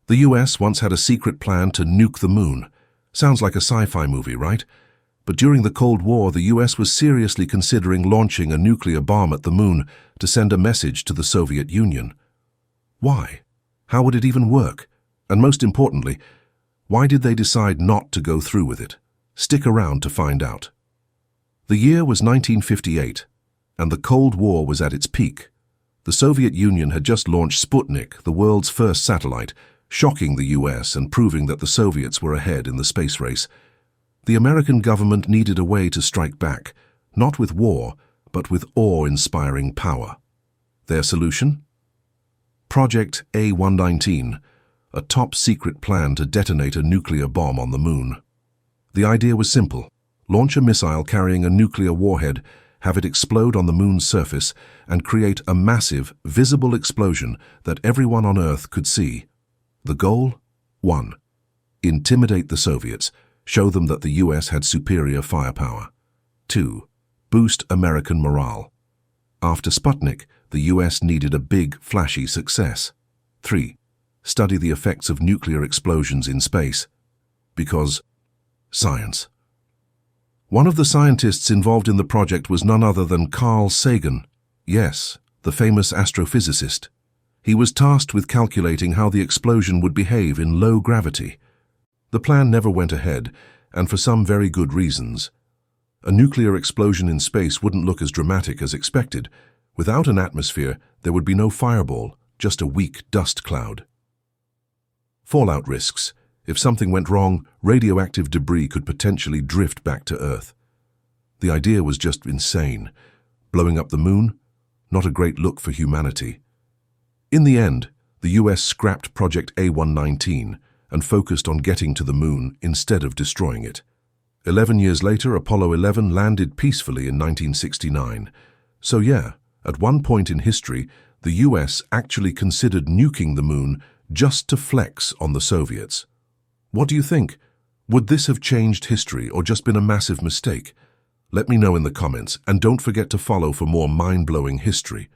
The US once had a secret plan to nuke the moon. Sounds like a sci-fi movie, right? But during the Cold War, the US was seriously considering launching a nuclear bomb at the moon to send a message to the Soviet Union. Why? How would it even work? And most importantly, why did they decide not to go through with it? Stick around to find out. The year was 1958, and the Cold War was at its peak. The Soviet Union had just launched Sputnik, the world's first satellite, shocking the US and proving that the Soviets were ahead in the space race. The American government needed a way to strike back, not with war, but with awe-inspiring power. Their solution? Project A119, a top-secret plan to detonate a nuclear bomb on the moon. The idea was simple: launch a missile carrying a nuclear warhead, have it explode on the moon's surface, and create a massive, visible explosion that everyone on Earth could see. The goal? 1. Intimidate the Soviets, show them that the US had superior firepower. 2. Boost American morale. After Sputnik, the US needed a big, flashy success. 3. Study the effects of nuclear explosions in space. Because science. One of the scientists involved in the project was none other than Carl Sagan. Yes, the famous astrophysicist. He was tasked with calculating how the explosion would behave in low gravity. The plan never went ahead, and for some very good reasons. A nuclear explosion in space wouldn't look as dramatic as expected. Without an atmosphere, there would be no fireball, just a weak dust cloud. Fallout risks. If something went wrong, radioactive debris could potentially drift back to Earth. The idea was just insane. Blowing up the moon? Not a great look for humanity. In the end, the US scrapped Project A119 and focused on getting to the moon instead of destroying it. 11 years later, Apollo 11 landed peacefully in 1969. So yeah, at one point in history, the US actually considered nuking the moon just to flex on the Soviets. What do you think? Would this have changed history or just been a massive mistake? Let me know in the comments, and don't forget to follow for more mind-blowing history.